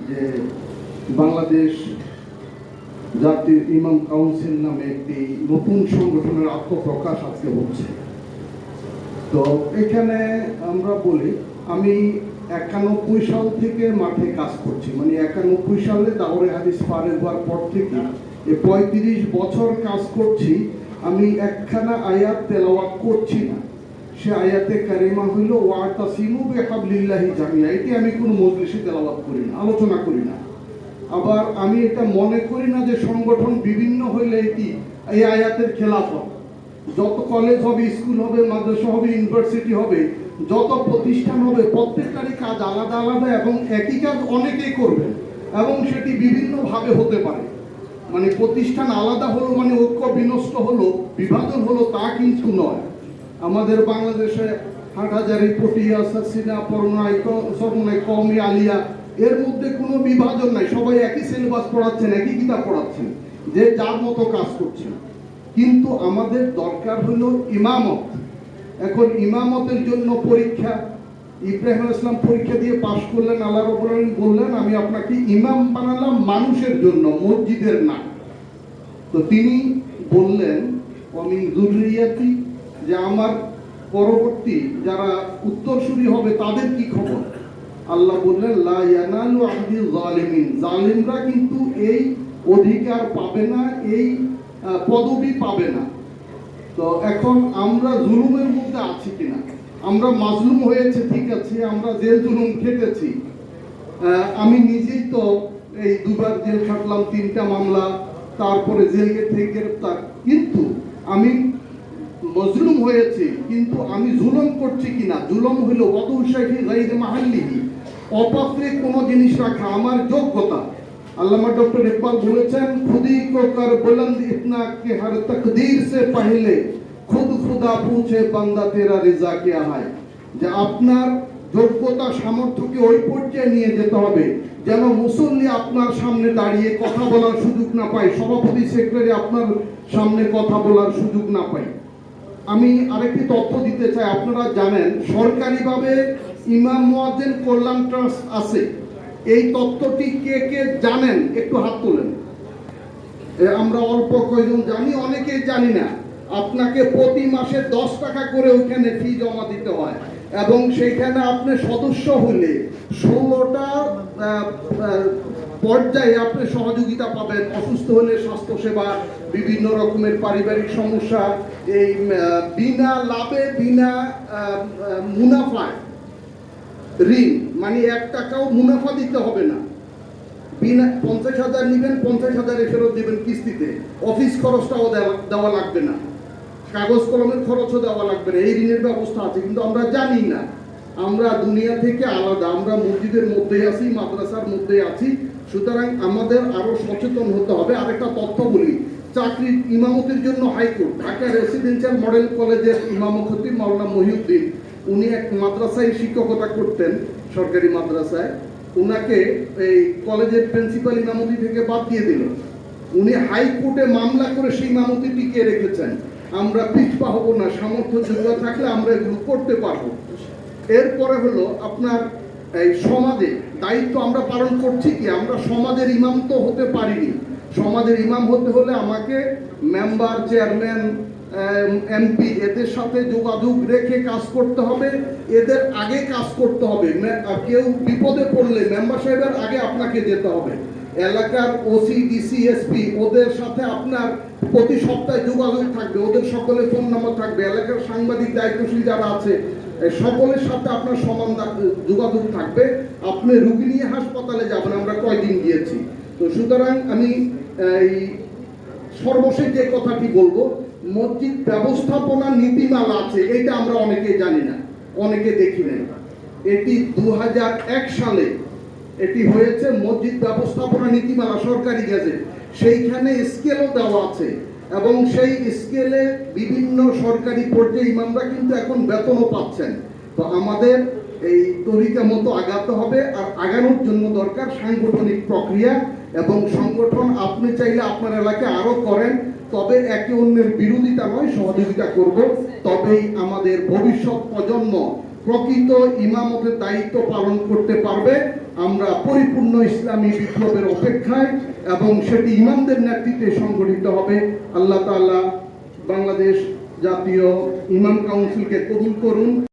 যে বাংলাদেশ জাতীয় ইমাম কাউন্সিল নামে একটি নতুন সংগঠনের আত্মপ্রকাশ আজকে হচ্ছে। তো এখানে আমরা বলি, আমি 91 সাল থেকে মাঠে কাজ করছি, মানে 91 সালে দাওরে হাদিস ফারেক হওয়ার পর থেকে 35 বছর কাজ করছি। আমি একখানা আয়াত তেলাওয়াত করছি না, সে আয়াতে কারিমা হইল ওয়াতাসিমু বিহাবলিল্লাহি জামিয়া। এটি আমি কোনো মজলিসে তেলাওয়াত করি না, আলোচনা করি না। আবার আমি এটা মনে করি না যে সংগঠন বিভিন্ন হইলে এটি এই আয়াতের খেলাফত। যত কলেজ হবে, স্কুল হবে, মাদ্রাসা হবে, ইউনিভার্সিটি হবে, যত প্রতিষ্ঠান হবে, প্রত্যেকটারই কাজ আলাদা আলাদা এবং একই কাজ অনেকেই করবেন এবং সেটি বিভিন্নভাবে হতে পারে। মানে প্রতিষ্ঠান আলাদা হলো মানে ঐক্য বিনষ্ট হলো, বিভাজন হলো, তা কিন্তু নয়। আমাদের বাংলাদেশে হাটহাজারী, পটিয়া, সাসিনা, সরমনাই, কওমি, আলিয়া, এর মধ্যে কোনো বিভাজন নাই। সবাই একই সিলেবাস পড়াচ্ছেন, একই কিতাব পড়াচ্ছেন, যে যার মতো কাজ করছেন। কিন্তু আমাদের দরকার হলো ইমামত। এখন ইমামতের জন্য পরীক্ষা, ইব্রাহিম আলাইহিস সালাম পরীক্ষা দিয়ে পাশ করলেন, আল্লাহ রাব্বুল আলামিন বললেন আমি আপনাকে ইমাম বানালাম মানুষের জন্য, মসজিদের না। তো তিনি বললেন আমি যুররিয়াতি, যে আমার পরবর্তী যারা উত্তরসূরি হবে তাদের কি খবর। আল্লাহ বললেন লা ইয়ানালু আহদি যালিমিন, জালিমরা কিন্তু এই অধিকার পাবে না, এই পদবি পাবে না। তো এখন আমরা জুলুমের মধ্যে আছি কিনা? আমরা মাজলুম হয়েছে, ঠিক আছে, আমরা জেল জুলুম খেটেছি। আমি নিজেই তো এই দুবার জেল খাটলাম, 3টা মামলা, তারপরে জেল গেট থেকে গ্রেফতার। কিন্তু আমি মজলুম হয়েছি, কিন্তু আমি জুলুম করছি কিনা? জুলুম হইল ওয়াদুশাহি গায়রে মাহাল্লিহি, অপাত্রে কোনো জিনিস রাখা আমার যোগ্যতা। আল্লামা ডক্টর ইকবাল বলেছেন খুদি কো কর বুলন্দ ইতনা কে হর তকদীর সে পহলে খুদ খুদা পুছে বান্দা তেরা রিজা কিয়া হয়। যে আপনার যোগ্যতা সামর্থ্যকে ওই পর্যায়ে নিয়ে যেতে হবে যেন মুসল্লি আপনার সামনে দাঁড়িয়ে কথা বলার সুযোগ না পায়, সভাপতি সেক্রেটারি আপনার সামনে কথা বলার সুযোগ না পায়। আমি আরেকটি তথ্য দিতে চাই, আপনারা জানেন সরকারিভাবে ইমাম মুয়াজ্জিন কল্যাণ ট্রাস্ট আছে। এই তথ্যটি কে কে জানেন একটু হাত তোলেন। আমরা অল্প কয়েকজন জানি, অনেকেই জানি না। আপনাকে প্রতি মাসে 10 টাকা করে ওইখানে ফি জমা দিতে হয় এবং সেইখানে আপনি সদস্য হলে 16টা পর্যায়ে আপনি সহযোগিতা পাবেন। অসুস্থ হলে স্বাস্থ্যসেবা, বিভিন্ন রকমের পারিবারিক সমস্যা, এই বিনা লাভে, বিনা মুনাফায় ঋণ, মানে 1 টাকাও মুনাফা দিতে হবে না। বিনা 50,000 নেবেন, 50,000 ফেরত দেবেন কিস্তিতে। অফিস খরচটাও দেওয়া লাগবে না, কাগজ কলমের খরচও দেওয়া লাগবে না। এই ঋণের ব্যবস্থা আছে, কিন্তু আমরা জানি না। আমরা দুনিয়া থেকে আলাদা, আমরা মসজিদের মধ্যে আছি, মাদ্রাসার মধ্যে আছি। সুতরাং আমাদের আরো সচেতন হতে হবে। আরেকটা তথ্য বলি, চাকরির ইমামতির জন্য হাইকোর্ট, ঢাকা রেসিডেন্সিয়াল মডেল কলেজের ইমাম খতিব মাওলানা মহিউদ্দিন, উনি এক মাদ্রাসায় শিক্ষকতা করতেন, সরকারি মাদ্রাসায়। উনাকে এই কলেজের প্রিন্সিপাল ইমামতি থেকে বাদ দিয়ে দিল। উনি হাইকোর্টে মামলা করে সেই ইমামতি টিকিয়ে রেখেছেন। আমরা পিছপা হব না, সামর্থ্য যোগ্যতা থাকলে আমরা এগুলো করতে পারবো। এরপরে হলো আপনার এই সমাজে দায়িত্ব আমরা পালন করছি কি? আমরা সমাজের ইমাম তো হতে পারিনি। সমাজের ইমাম হতে হলে আমাকে মেম্বার, চেয়ারম্যান, এমপি এদের সাথে যোগাযোগ রেখে কাজ করতে হবে, এদের আগে কাজ করতে হবে। কেউ বিপদে পড়লে মেম্বার সাহেবের আগে আপনাকে যেতে হবে। এলাকার ওসি, ডিসি, এসপি ওদের সাথে আপনার প্রতি সপ্তাহে যোগাযোগ থাকবে, ওদের সকলের ফোন নম্বর থাকবে। এলাকার সাংবাদিক দায়িত্বশীল যারা আছে সকলের সাথে আপনার সমান যোগাযোগ থাকবে। আপনি রুগী নিয়ে হাসপাতালে যাবেন, আমরা কয়দিন গিয়েছি। তো সুতরাং আমি এই সর্বশেষ যে কথাটি বলবো, মসজিদ ব্যবস্থাপনা নীতিমালা আছে, এটা আমরা অনেকেই জানি না, অনেকে দেখি নাই। এটি 2001 সালে এটি হয়েছে, মসজিদ ব্যবস্থাপনা নীতিমালা, সরকারি গেজেট। সেইখানে স্কেলও দেওয়া আছে এবং সেই স্কেলে বিভিন্ন সরকারি পর্যায়ে ইমামরা কিন্তু এখন বেতনও পাচ্ছেন। তো আমাদের এই তরিকা মতো আগাতে হবে। আর আগানোর জন্য দরকার সাংগঠনিক প্রক্রিয়া এবং সংগঠন। আপনি চাইলে আপনার এলাকায় আরো করেন, তবে একে অন্যের বিরোধিতা নয়, সহযোগিতা করব। তবেই আমাদের ভবিষ্যৎ প্রজন্ম প্রকৃত ইমামতের দায়িত্ব পালন করতে পারবে। আমরা পরিপূর্ণ ইসলামী বিপ্লবের অপেক্ষায়, এবং সেটি ইমামদের নেতৃত্বে সংগঠিত হবে। আল্লাহ তাআলা বাংলাদেশ জাতীয় ইমাম কাউন্সিলকে কবুল করুন।